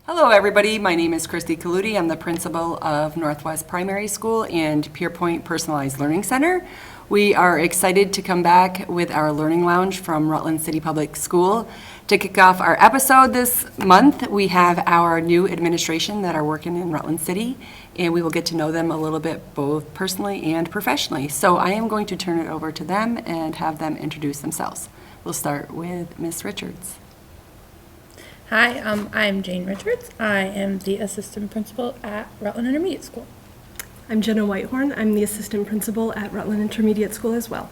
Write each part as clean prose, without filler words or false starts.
Hello, everybody. My name is Christy Coloutti. I'm the principal of Northwest Primary School and Pierpoint Personalized Learning Center. We are excited to come back with our Learning Lounge from Rutland City Public School. To kick off our episode this month, we have our new administration that are working in Rutland City, and we will get to know them a little bit both personally and professionally. So I am going to turn it over to them and have them introduce themselves. We'll start with Ms. Richards. Hi, I'm Jane Richards. I am the assistant principal at Rutland Intermediate School. I'm Jenna Whitehorn. I'm the assistant principal at Rutland Intermediate School as well.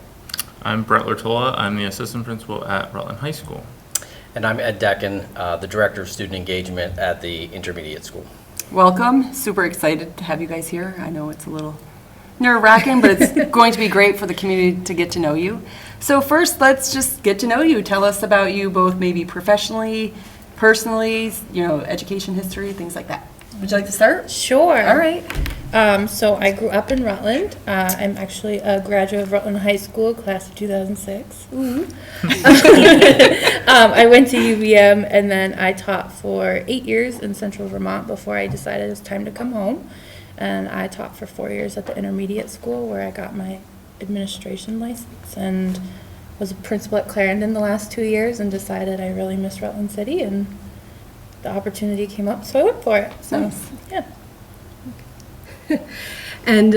I'm Brett Lortola. I'm the assistant principal at Rutland High School. And I'm Ed Decken, the director of student engagement at the intermediate school. Welcome. Super excited to have you guys here. I know it's a little nerve-wracking, but it's going to be great for the community to get to know you. So first, let's just get to know you. Tell us about you both, maybe professionally, personally, education history, things like that. Would you like to start? Sure. All right. So I grew up in Rutland. I'm actually a graduate of Rutland High School, class of 2006. I went to UVM, and then I taught for 8 years in Central Vermont before I decided it was time to come home. And I taught for 4 years at the intermediate school where I got my administration license and was a principal at Clarendon the last 2 years and decided I really miss Rutland City, and the opportunity came up, so I went for it. So, Nice. Yeah. And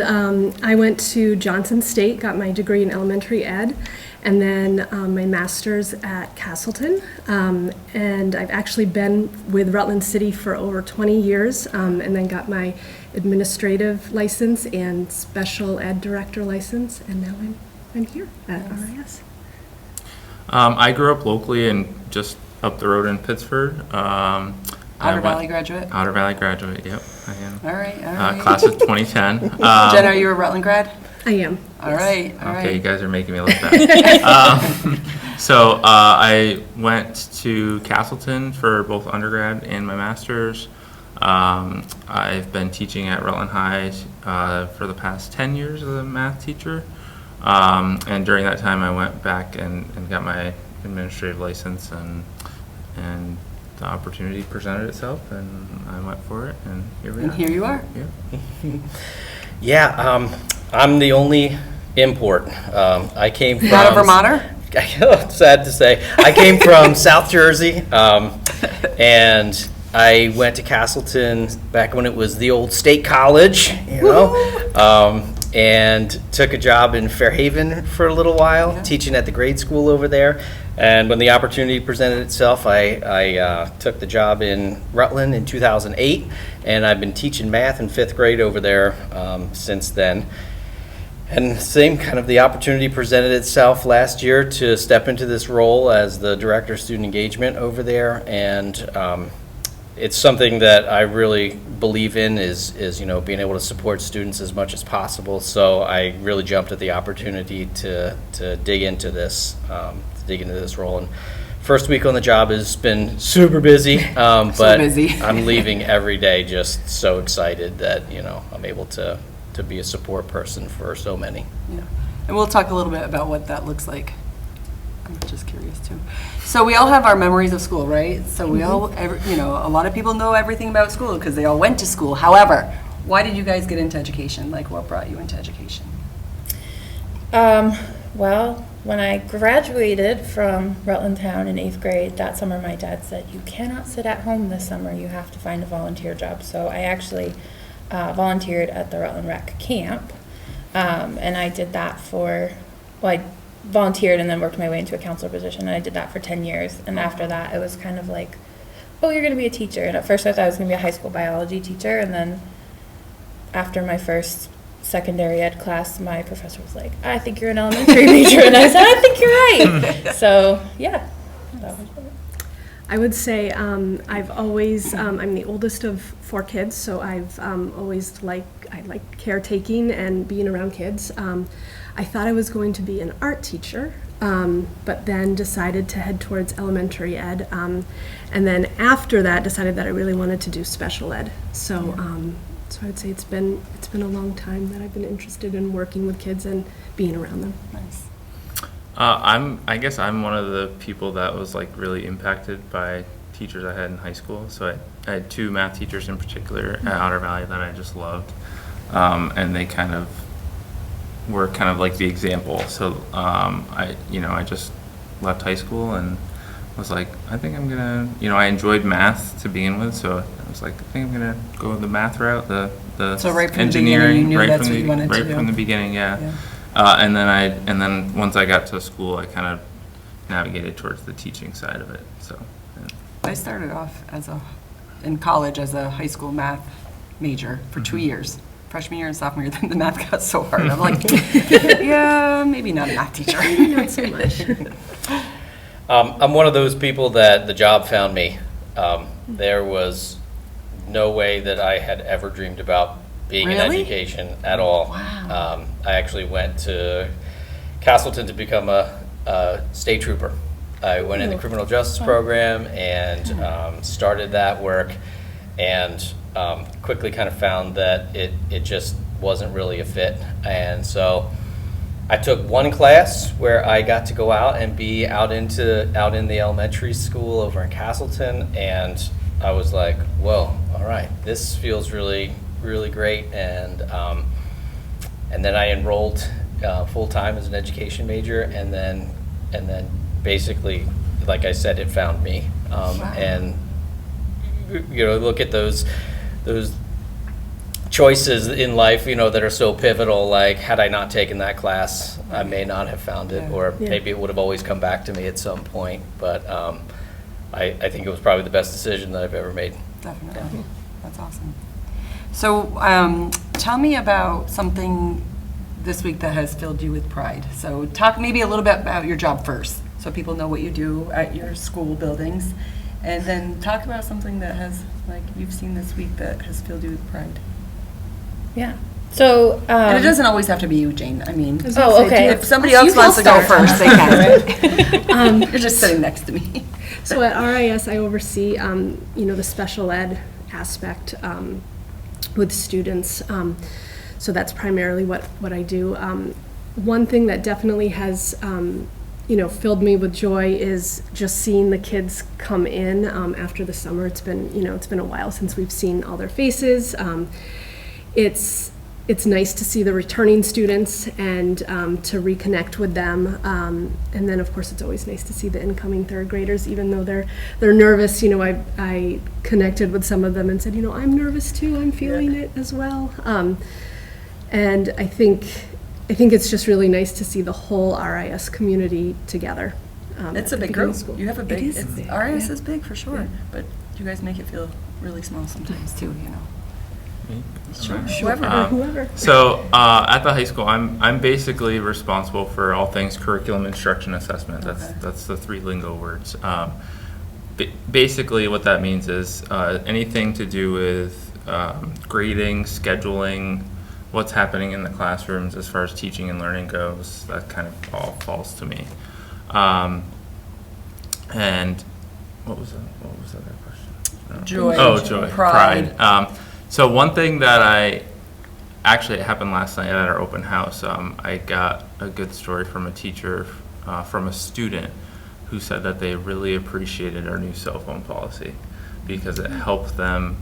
I went to Johnson State, got my degree in elementary ed, and then my master's at Castleton. And I've actually been with Rutland City for over 20 years, and then got my administrative license and special ed director license, and now I'm here at RIS. I grew up locally and just up the road in Pittsford. Outer Valley graduate? Outer Valley graduate, yep, I am. All right. Class of 2010. Jen, are you a Rutland grad? I am. All right. Okay, you guys are making me look bad. So I went to Castleton for both undergrad and my master's. I've been teaching at Rutland High for the past 10 years as a math teacher. And during that time, I went back and got my administrative license, and the opportunity presented itself, and I went for it, and here we are. And here you are. Yeah. Yeah, I'm the only import. I came from... Not a Vermonter? Sad to say. I came from South Jersey, and I went to Castleton back when it was the old state college, and took a job in Fairhaven for a little while, teaching at the grade school over there. And when the opportunity presented itself, I took the job in Rutland in 2008, and I've been teaching math in 5th grade over there since then. And same kind of the opportunity presented itself last year to step into this role as the director of student engagement over there, and it's something that I really believe in is being able to support students as much as possible. So I really jumped at the opportunity to dig into this role. And first week on the job has been super busy, but busy. I'm leaving every day just so excited that I'm able to be a support person for so many. Yeah. And we'll talk a little bit about what that looks like. I'm just curious too. So we all have our memories of school, right? So we all, a lot of people know everything about school because they all went to school. However, why did you guys get into education? Like, what brought you into education? Well, when I graduated from Rutland Town in 8th grade, that summer my dad said, "You cannot sit at home this summer, you have to find a volunteer job." So I actually volunteered at the Rutland Rec camp, and I did that I volunteered and then worked my way into a counselor position, and I did that for 10 years. And after that, it was kind of like, oh, you're going to be a teacher. And at first I thought I was going to be a high school biology teacher, and then after my first secondary ed class, my professor was like, "I think you're an elementary major," and I said, "I think you're right." So yeah, that was it. I would say I've always, I'm the oldest of 4 kids, so I've always I like caretaking and being around kids. I thought I was going to be an art teacher, but then decided to head towards elementary ed. And then after that, decided that I really wanted to do special ed. So so I would say it's been a long time that I've been interested in working with kids and being around them. Nice. I guess I'm one of the people that was like really impacted by teachers I had in high school. So I had two math teachers in particular at Otter Valley that I just loved. And they kind of were kind of like the example. So I just left high school and was like, I think I'm gonna, I enjoyed math to begin with, so I was like, I think I'm gonna go the math route, the So right from the engineering, beginning, you knew right that's from what you wanted to right do. from the beginning, yeah. And then once I got to school, I kind of navigated towards the teaching side of it. So yeah. I started off in college as a high school math major for 2 years. Freshman year and sophomore year, then the math got so hard. I'm like, yeah, maybe not a math teacher. Not so much. I'm one of those people that the job found me. There was no way that I had ever dreamed about being in Really? education at all. Wow. I actually went to Castleton to become a state trooper. I went in the criminal justice program and started that work, and quickly kind of found that it just wasn't really a fit. And so I took one class where I got to go out and be out in the elementary school over in Castleton, and I was like, whoa, all right, this feels really, really great. And then I enrolled full time as an education major, and then basically, like I said, it found me. And look at those choices in life, that are so pivotal. Like, had I not taken that class, I may not have found it, or maybe it would have always come back to me at some point. But I think it was probably the best decision that I've ever made. Definitely. That's awesome. So tell me about something this week that has filled you with pride. So talk maybe a little bit about your job first, so people know what you do at your school buildings. And then talk about something that has, like, you've seen this week that has filled you with pride. Yeah. So, And it doesn't always have to be you, Jane. I mean, Oh, okay. if somebody else wants to go first, they can. You're just sitting next to me. So at RIS, I oversee, the special ed aspect with students. So that's primarily what I do. One thing that definitely has, filled me with joy is just seeing the kids come in after the summer. It's been a while since we've seen all their faces. It's nice to see the returning students and to reconnect with them. And then, of course, it's always nice to see the incoming third graders, even though they're nervous. I connected with some of them and said, I'm nervous too. I'm feeling it as well. And I think it's just really nice to see the whole RIS community together. It's a at the big beginning group. of school. You have a It big, is big, RIS yeah. is big for sure, but you guys make it feel really small sometimes too, Sure. Whoever. So at the high school, I'm basically responsible for all things curriculum, instruction, assessment. That's the three lingo words. Basically, what that means is anything to do with grading, scheduling, what's happening in the classrooms as far as teaching and learning goes. That kind of all falls to me. And what was the other question? Joy. Oh, joy, pride. So one thing that it happened last night at our open house. I got a good story from a teacher, from a student, who said that they really appreciated our new cell phone policy because it helped them,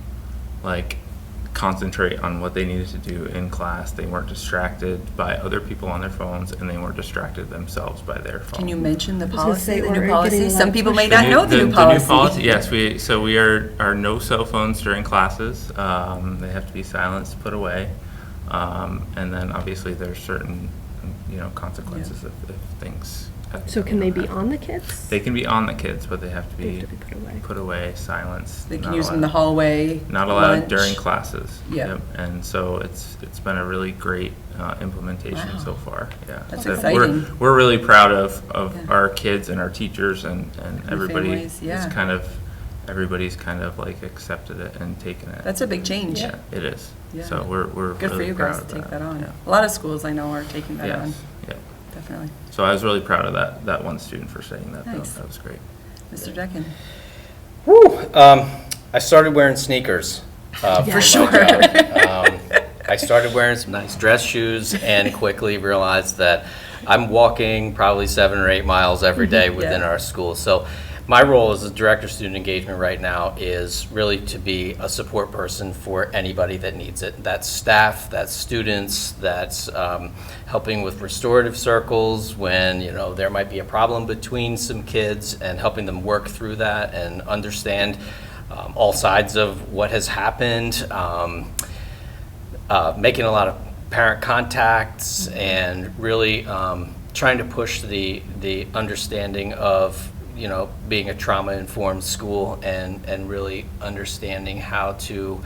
concentrate on what they needed to do in class. They weren't distracted by other people on their phones, and they weren't distracted themselves by their phone. Can you mention the was gonna policy, say, the we're new getting policy? a lot Some of people may pushback. not know the new policy. Yes, we are no cell phones during classes. They have to be silenced, put away, and then obviously there's certain consequences if things. So can they be on the kids? They can be on the kids, but they have to be put away. silenced. They can not use them in the allowed- hallway. Not allowed lunch. during classes. Yeah. Yep. And so it's been a really great implementation Wow. so far. Yeah. That's So exciting. We're really proud of Yeah. our kids and our teachers and everybody families, yeah. is everybody's kind of accepted it and taken it. That's a big change. Yeah, it is. Yeah. So we're Good for really you proud guys to of take that on. Yeah. A lot of schools I know are taking that on, Yes. Yeah. definitely. So I was really proud of that one student for saying that. Nice. That was great. Mr. Decken. Woo! I started wearing sneakers. For my sure. job. I started wearing some nice dress shoes and quickly realized that I'm walking probably 7 or 8 miles every day within Yeah. our school. So my role as a director of student engagement right now is really to be a support person for anybody that needs it. That's staff, that's students, that's helping with restorative circles when, you know, there might be a problem between some kids, and helping them work through that and understand all sides of what has happened, making a lot of parent contacts, and really trying to push the understanding of, you know, being a trauma-informed school, and really understanding how to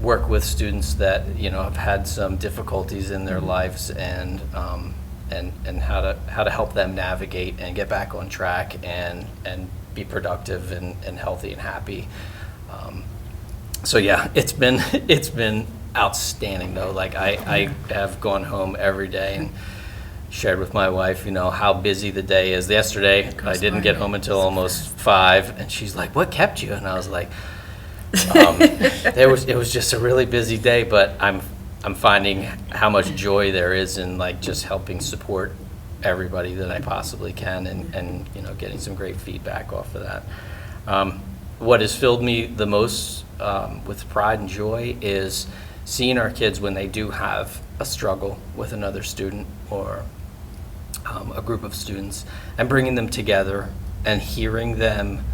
work with students that, you know, have had some difficulties in their lives, and how to help them navigate and get back on track and be productive and healthy and happy. So yeah, it's been outstanding though. Like I have gone home every day and shared with my wife, you know, how busy the day is. Yesterday, I didn't get home until almost 5, and she's like, "What kept you?" And I was like, it was just a really busy day, but I'm finding how much joy there is in like just helping support everybody that I possibly can, and you know, getting some great feedback off of that. What has filled me the most with pride and joy is seeing our kids when they do have a struggle with another student or a group of students, and bringing them together and hearing them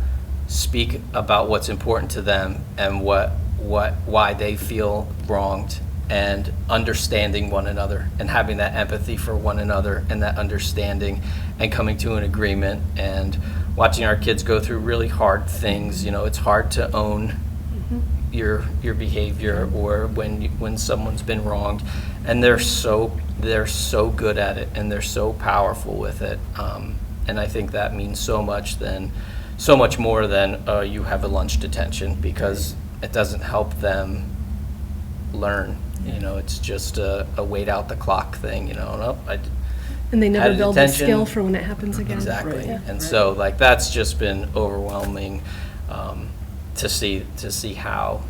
speak about what's important to them and why they feel wronged, and understanding one another and having that empathy for one another and that understanding and coming to an agreement, and watching our kids go through really hard things. You know, it's hard to own your behavior or when someone's been wronged, and they're so good at it, and they're so powerful with it, and I think that means so much more than you have a lunch detention, because it doesn't help them learn. You know, it's just a wait out the clock thing, you know. And they never had a build the detention. skill for when it happens again. Exactly. Right. And so like that's just been overwhelming to see how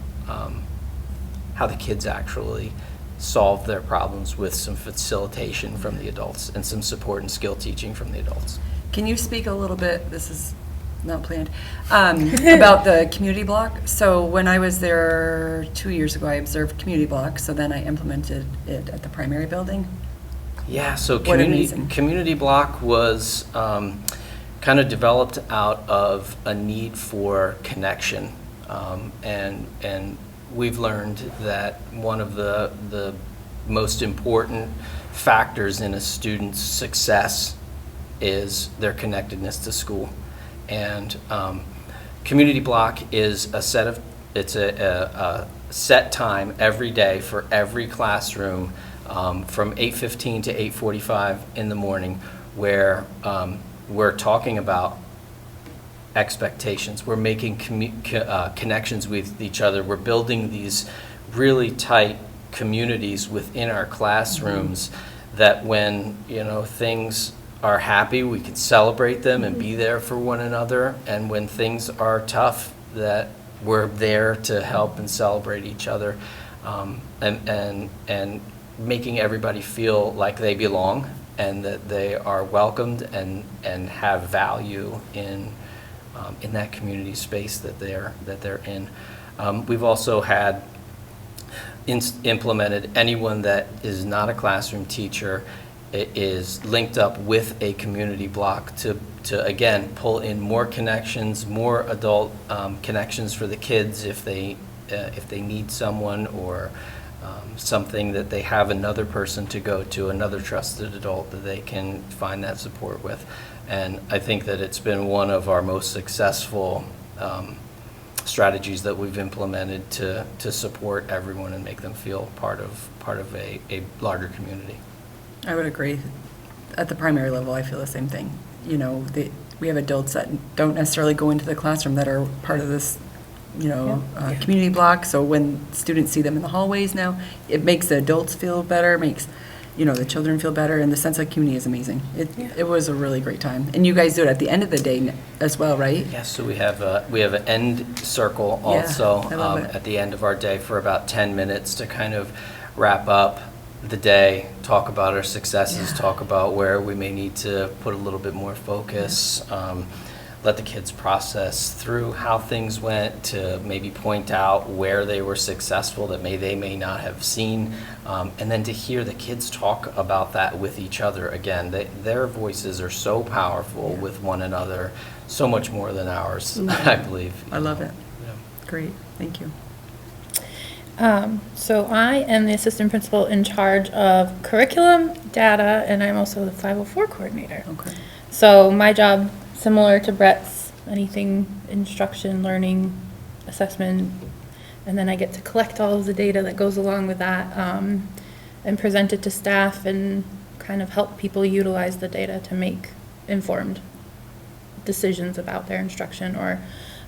the kids actually solve their problems with some facilitation from the adults and some support and skill teaching from the adults. Can you speak a little bit, this is not planned, about the community block? So when I was there 2 years ago, I observed community block, so then I implemented it at the primary building. Yeah, so What amazing. community block was kind of developed out of a need for connection, and we've learned that one of the most important factors in a student's success is their connectedness to school. And community block is a set time every day for every classroom from 8:15 to 8:45 in the morning, where we're talking about expectations. We're making connections with each other. We're building these really tight communities within our classrooms that when, you know, things are happy, we can celebrate them and be there for one another. And when things are tough, that we're there to help and celebrate each other, and making everybody feel like they belong and that they are welcomed and have value in that community space that they're in. We've also had implemented anyone that is not a classroom teacher is linked up with a community block to again pull in more connections, more adult connections for the kids if they need someone, or something that they have another person to go to, another trusted adult that they can find that support with. And I think that it's been one of our most successful strategies that we've implemented to support everyone and make them feel part of a larger community. I would agree. At the primary level, I feel the same thing. You know, we have adults that don't necessarily go into the classroom that are part of this, you know, community block. So when students see them in the hallways now, it makes the adults feel better, makes, you know, the children feel better, and the sense of community is amazing. It was a really great time. And you guys do it at the end of the day as well, right? Yes, so we have an end circle also I love it. at the end of our day for about 10 minutes to kind of wrap up the day, talk about our successes, Yeah. talk about where we may need to put a little bit more focus. let the kids process through how things went, to maybe point out where they were successful that they may not have seen, and then to hear the kids talk about that with each other. Again, their voices are so powerful with one another, so much more than ours, I believe. I love it. Yeah. Great, thank you. So I am the assistant principal in charge of curriculum, data, and I'm also the 504 coordinator. Okay. So my job, similar to Brett's, anything instruction, learning, assessment, and then I get to collect all of the data that goes along with that, and present it to staff and kind of help people utilize the data to make informed decisions about their instruction or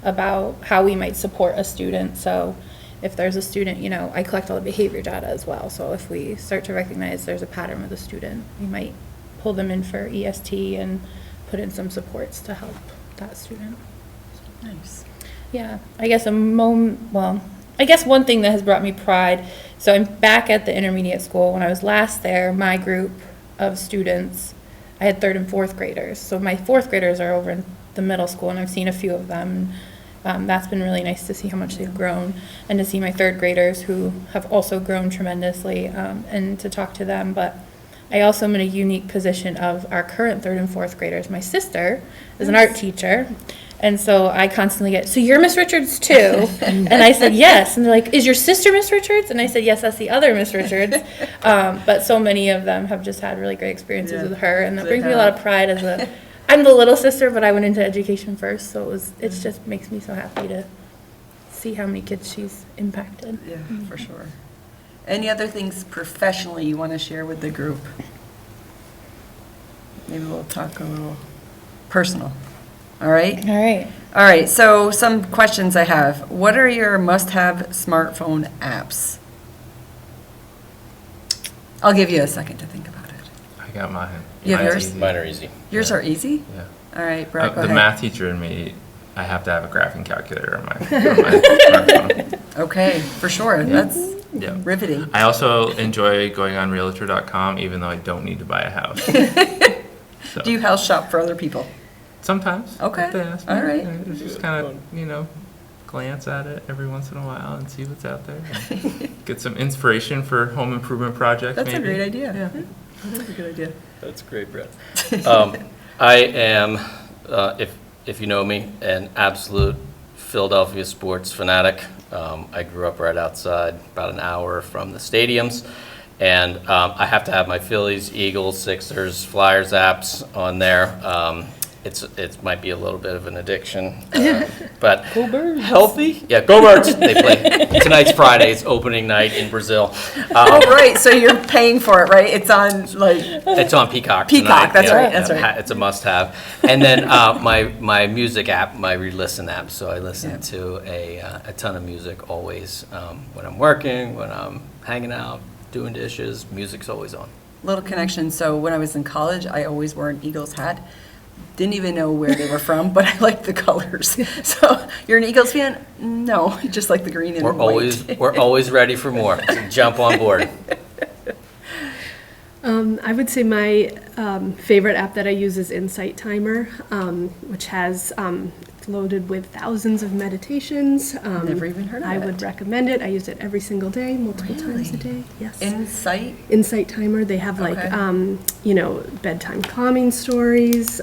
about how we might support a student. So if there's a student, you know, I collect all the behavior data as well. So if we start to recognize there's a pattern with a student, we might pull them in for EST and put in some supports to help that student. Nice. Yeah, I guess I guess one thing that has brought me pride, so I'm back at the intermediate school. When I was last there, my group of students, I had 3rd and 4th graders. So my 4th graders are over in the middle school, and I've seen a few of them. That's been really nice to see how much they've grown, and to see my 3rd graders who have also grown tremendously, and to talk to them. But I also am in a unique position of our current 3rd and 4th graders. My sister is an art teacher, and so I constantly get, so you're Miss Richards too? And I said, yes. And they're like, is your sister Miss Richards? And I said, yes, that's the other Miss Richards. But so many of them have just had really great experiences with her, and that brings me a lot of pride as I'm the little sister, but I went into education first, so it just makes me so happy to see how many kids she's impacted. Yeah, for sure. Any other things professionally you want to share with the group? Maybe we'll talk a little personal. All right? All right. All right, so some questions I have. What are your must-have smartphone apps? I'll give you a second to think about it. I got mine. You have Mine's yours? easy. Mine are easy. Yours are easy? Yeah. All right, Brett, go The ahead. math teacher in me, I have to have a graphing calculator on my smartphone. Okay, for sure. That's Yeah. riveting. I also enjoy going on Realtor.com, even though I don't need to buy a house. So, Do you house shop for other people? sometimes. Okay. If they ask me, All right. I just kind of, glance at it every once in a while and see what's out there. And get some inspiration for home improvement projects. That's a maybe. great idea. Yeah. That's a good idea. That's great, Brett. I am, if you know me, an absolute Philadelphia sports fanatic. I grew up right outside, about an hour from the stadiums, and I have to have my Phillies, Eagles, Sixers, Flyers apps on there. It might be a little bit of an addiction, but healthy. Yeah, go Birds! They play tonight's Friday. It's opening night in Brazil. Oh, right, so you're paying for it, right? It's on, like, It's on Peacock. Peacock, tonight. that's Yeah, right, that's yeah, right. It's a must-have. And then my music app, my re-listen app. So I listen to a ton of music always when I'm working, when I'm hanging out, doing dishes. Music's always on. little connection. So when I was in college, I always wore an Eagles hat. Didn't even know where they were from, but I liked the colors. So you're an Eagles fan? No, just like the green and white. We're always ready for more. So jump on board. I would say my favorite app that I use is Insight Timer, which has it's loaded with thousands of meditations. Never even heard of I it. would recommend it. I use it every single day, multiple times a Really? day. Yes. Insight? Insight Timer. They have like, Okay. bedtime calming stories.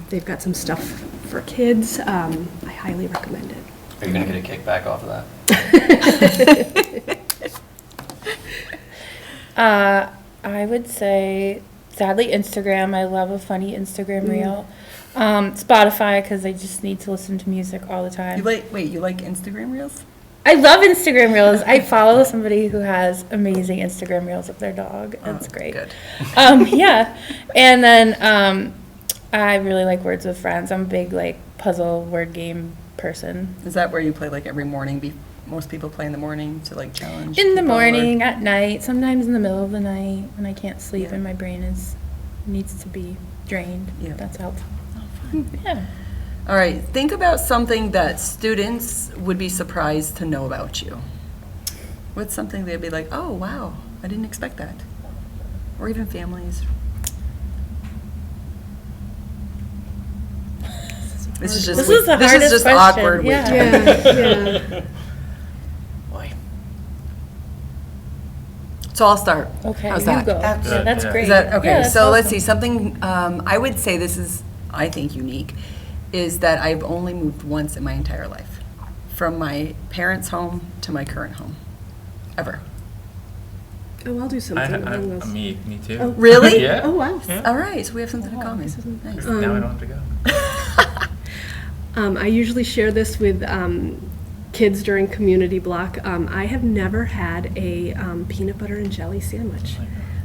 They've got some stuff for kids. I highly recommend it. Are you going to get a kickback off of that? I would say, sadly, Instagram. I love a funny Instagram reel. Spotify, because I just need to listen to music all the time. You like Instagram Reels? I love Instagram reels. I follow somebody who has amazing Instagram reels of their dog. That's great. Good. Yeah. And then I really like Words with Friends. I'm a big puzzle word game person. Is that where you play like every morning? Most people play in the morning to like challenge In the people, or- morning, at night, sometimes in the middle of the night when I can't sleep and my brain needs to be drained. Yeah. That's helpful. Yeah. All right, think about something that students would be surprised to know about you. What's something they'd be like, oh, wow, I didn't expect that? Or even families. This is This is the hardest question. awkward. Yeah. Yeah. Boy. So I'll start. Okay, How's you that? go. Yeah, that's Yeah. great. Is that, okay, Yeah, that's so let's awesome. see, something, I would say this is, I think, unique, is that I've only moved once in my entire life, from my parents' home to my current home, ever. Oh, I'll do something along those. Me too. Oh. Really? Yeah. Oh, wow. Yeah. All right, so we have something in common. Nice. Now I don't have to go. I usually share this with kids during community block. I have never had a peanut butter and jelly sandwich.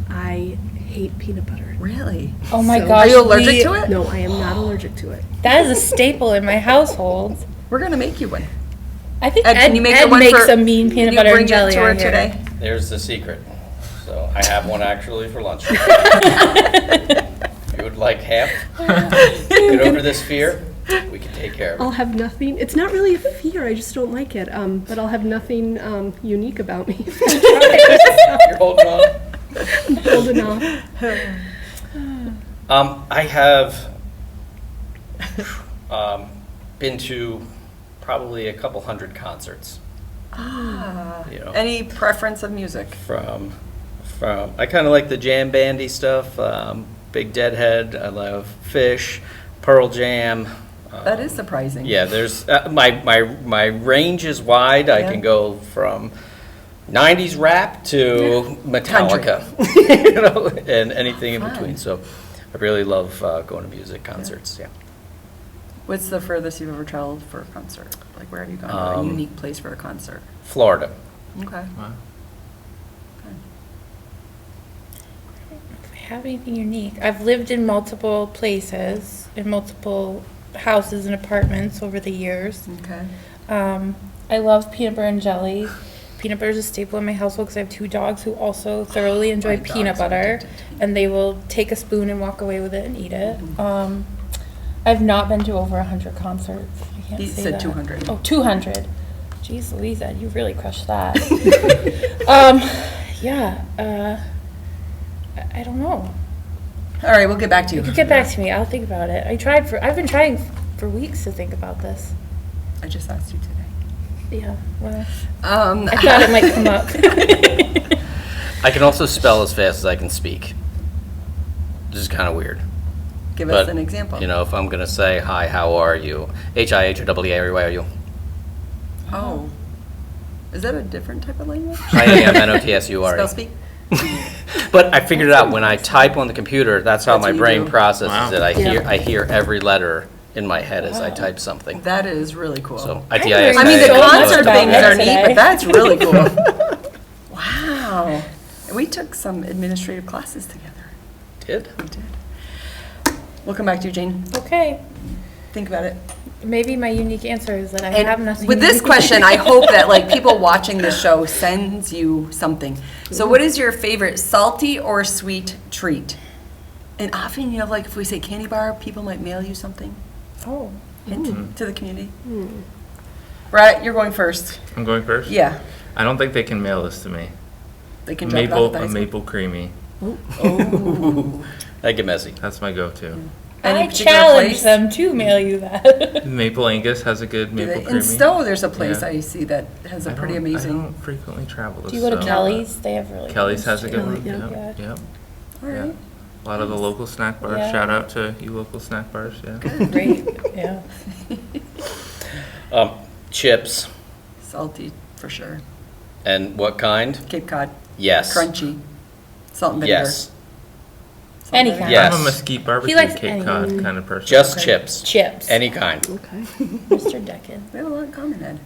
I hate peanut butter. Really? Oh my So- gosh. Are you allergic to it? No, I am not allergic to it. That is a staple in my household. We're gonna make you one. I think Ed, Ed, can you make Ed the one makes for- a mean peanut Can you butter bring and jelly it to her on here. today? There's the secret. So I have one actually for lunch. If you would like half, get over this fear, we can take care of I'll it. have nothing. It's not really a fear. I just don't like it. But I'll have nothing unique about me. You're holding on? Holding off. I have been to probably a couple hundred concerts. You know, Any preference of music? from I kind of like the jam bandy stuff. Big Deadhead. I love Fish, Pearl Jam. That is surprising. Yeah, there's my range is wide. I Yeah. can go from 90s rap to Metallica, you know, and anything in Fun. between. So I really love going to music concerts. Yeah. What's the furthest you've ever traveled for a concert? Like, where have you gone to a Um, unique place for a concert? Florida. Okay. Wow. If I have anything unique, I've lived in multiple places, in multiple houses and apartments over the years. Okay. I love peanut butter and jelly. Peanut butter is a staple in my household because I have two dogs who also thoroughly enjoy My dogs peanut are butter, addicted to peanut and they will take a spoon and walk away with it and eat it. I've not been to over 100 concerts. I can't He say said that. 200. Oh, 200. Jeez, Louisa, you really crushed that. Yeah. I don't know. All right, we'll get back to you. Get back to me. I'll think about it. I've been trying for weeks to think about this. I just asked you today. Yeah. Well, Um, I thought it might come up. I can also spell as fast as I can speak. This is kind of weird. Give But, us an example. You know, if I'm going to say, hi, how are you? H-I-H-O-W-A, where are you? Oh. Is that a different type of language? I-A-M-N-O-T-S-U-R-E. Spell speak? But I figured it out, when I type on the computer, that's how That's my what you brain do. processes Wow. it. Yeah. I hear every letter in my head as I type something. That is really cool. So, learned I-T-I-S-K. I mean, the so much concert about things it are neat, today. but that's really cool. Wow. We took some administrative classes together. Did? We did. We'll come back to you, Jane. Okay. Think about it. Maybe my unique answer is that I have And nothing. with this unique. question, I hope that like people watching this show sends you something. So what is your favorite salty or sweet treat? And often, you know, like if we say candy bar, people might mail you something. Oh. Hint to the community. Brett, you're going first. I'm going first? Yeah. I don't think they can mail this to me. They can drop it off at the high A school. maple creamy. That'd get messy. That's my go-to. Any I particular challenge place? them to mail you that. Maple Angus has a good maple creamy. In Stowe, there's a place Yeah. I see that has a pretty I amazing. don't frequently travel to Do you go to Stowe. Kelly's? They have really. Kelly's good has a good ones, one. too. Yeah. Yep. Yep. All Yeah. right. A lot of the local snack bars. Yeah. Shout out to you local snack bars. Yeah. Great. Yeah. Chips. Salty for sure. And what kind? Cape Cod. Yes. Crunchy. Salt and vinegar. Yes. Salt and Any vinegar. kind. Yes. I'm a mesquite barbecue likes Cape any- Cod kind of person. Just Okay. chips. Chips. Any kind. Okay. Mr. Decken. We have a lot in common, Ed.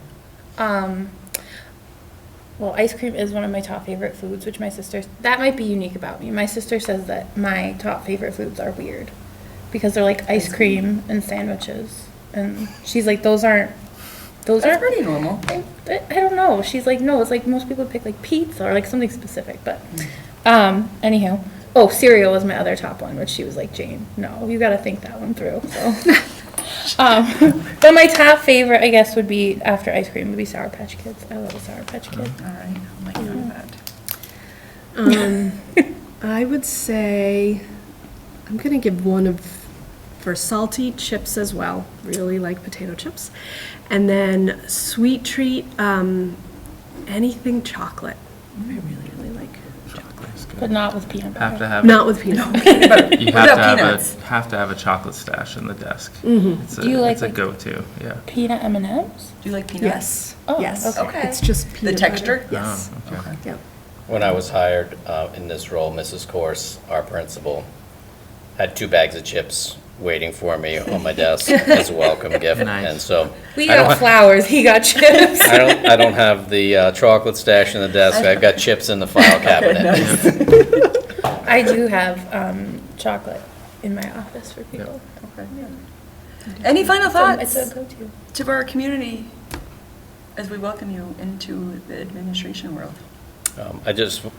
Well, ice cream is one of my top favorite foods, which that might be unique about me. My sister says that my top favorite foods are weird because they're like ice cream and sandwiches. And she's like, those aren't That's pretty normal. I don't know. She's like, no, it's like most people pick like pizza or like something specific. But, anyhow. Oh, cereal was my other top one, which she was like, Jane, no, you got to think that one through. So, but my top favorite, I guess, would be after ice cream would be Sour Patch Kids. I love a Sour Patch Kid. All right. I'll make note of that. I would say I'm gonna give one of for salty chips as well. Really like potato chips. And then sweet treat, anything chocolate. I really, really like chocolate. But not with peanut butter. Have to have Not with peanut butter. you What have to about have peanuts? have to have a chocolate stash in the desk. Mm-hmm. It's Do you like, it's a like- go-to. Yeah. Peanut M&Ms? Do you like peanuts? Yes. Oh, Yes. okay. It's just peanut butter. texture? Yes. Oh, okay. Yep. When I was hired in this role, Mrs. Corse, our principal, had 2 bags of chips waiting for me on my desk as a welcome gift. Nice. And so We I don't got ha- flowers, he got chips. I don't have the chocolate stash in the desk. I've got chips in the file cabinet. I do have chocolate in my office for people. Any final It's thoughts a go-to. to our community as we welcome you into the administration world?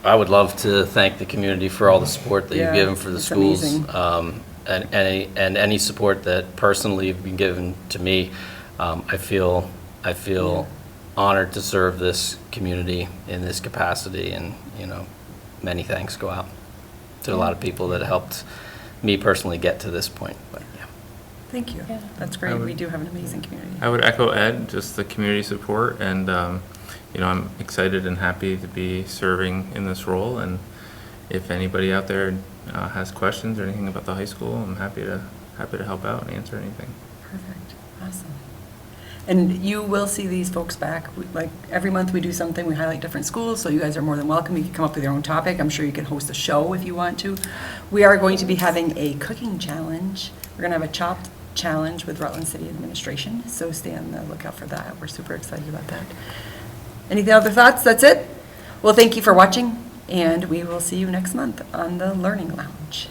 I would love to thank the community for all the support that Yeah, you've given for the it's schools. amazing. And any support that personally you've been given to me. I feel honored to serve this community in this capacity, and, many thanks go out to a lot of people that helped me personally get to this point, but, yeah. Thank you. Yeah. That's I great. would- We do have an amazing community. I would echo Ed, just the community support, and I'm excited and happy to be serving in this role. And if anybody out there has questions or anything about the high school, I'm happy to help out and answer anything. Perfect. Awesome. And you will see these folks back. Like, every month we do something, we highlight different schools, so you guys are more than welcome. You can come up with your own topic. I'm sure you can host a show if you want to. We are going to be having a cooking challenge. We're going to have a chopped challenge with Rutland City Administration, so stay on the lookout for that. We're super excited about that. Any other thoughts? That's it? Well, thank you for watching, and we will see you next month on the Learning Lounge.